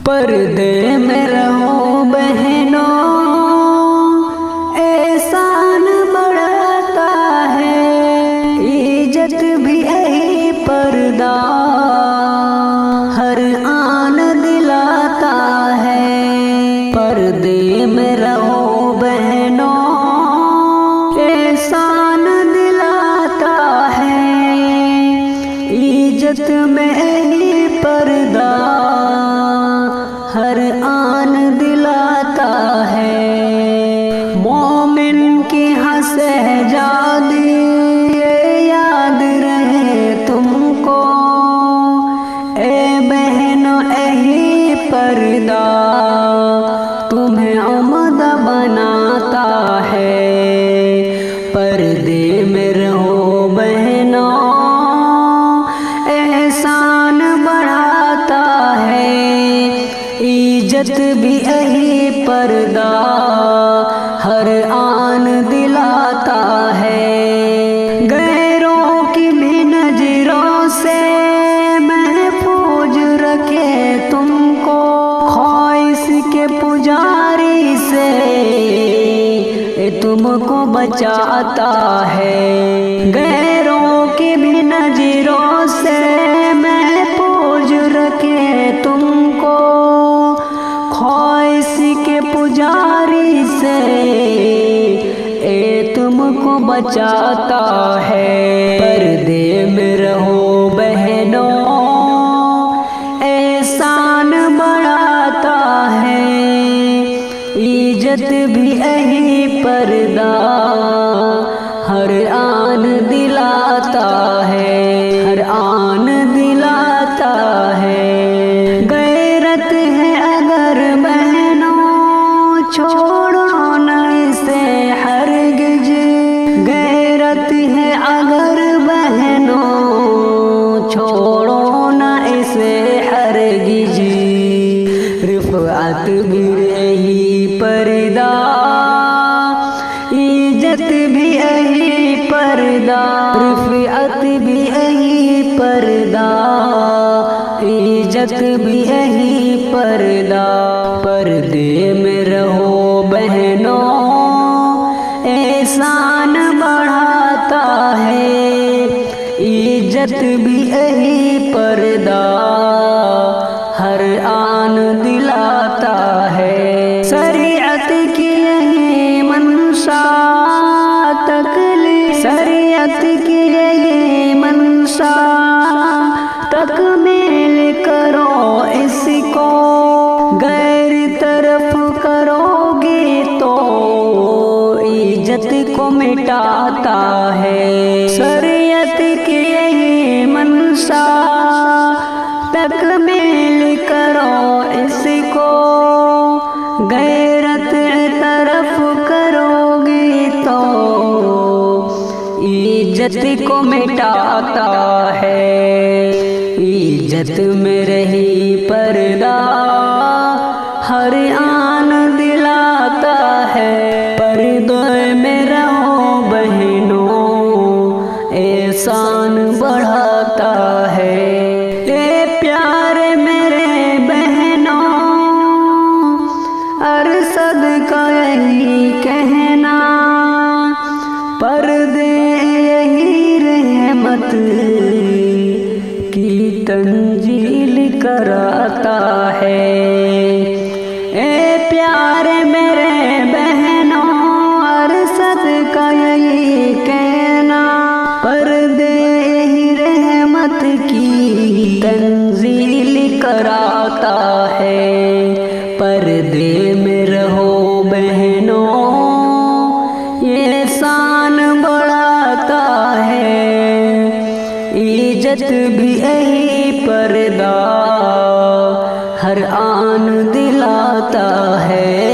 पर्दे में रहो बहनों, एहसान बढ़ाता है, इज्जत भी यही पर्दा हर आन दिलाता है। पर्दे में रहो बहनों, एहसान दिलाता है, इज्जत में यही पर्दा हर आन दिलाता है। मोमिन की शहजादी ये याद रहे तुमको, ए बहनों यही पर्दा तुम्हें उम्दा बनाता है। पर्दे में रहो बहनों, एहसान बढ़ाता है, इज्जत भी यही पर्दा हर आन दिलाता है। गैरों की भी नजरों से महफूज रखे तुमको, ख्वाहिश के पुजारी से तुमको बचाता है। गैरों की भी नजरों से महफूज रखे तुमको, ख्वाहिश के पुजारी से तुमको बचाता है। पर्दे में रहो बहनों, एहसान बढ़ाता है, इज्जत भी यही पर्दा हर आन दिलाता है, हर आन दिलाता है। गैरत है अगर बहनों, छोड़ो न इसे हरगिज। गैरत है अगर बहनों, छोड़ो न इसे हरगिज। रिफ़अत भी यही पर्दा, इज्जत भी यही पर्दा। रिफ़अत भी यही पर्दा, इज्जत भी यही पर्दा। पर्दे में रहो बहनों, एहसान बढ़ाता है, इज्जत भी यही पर्दा हर आन दिलाता है। शरीयत की यही मंशा तकलीफ, शरीयत की यही मंशा तकमील करो इसको। गैर तरफ करोगे तो इज्जत को मिटाता है। शरीयत की यही मंशा तकमील करो इसको। गैरत तरफ करोगे तो इज्जत को मिटाता है, इज्जत में रही पर्दा हर आन दिलाता है। पर्दे में रहो बहनों, एहसान बढ़ाता है। ए प्यारे मेरे बहनों, अरशद का यही कहना, पर्दे यही रहमत की तंजील कराता है। ए प्यारे मेरे बहनों, अरशद का यही कहना, पर्दे यही रहमत की तंजील कराता है। पर्दे में रहो बहनों, एहसान बढ़ाता है, इज्जत भी यही पर्दा हर आन दिलाता है।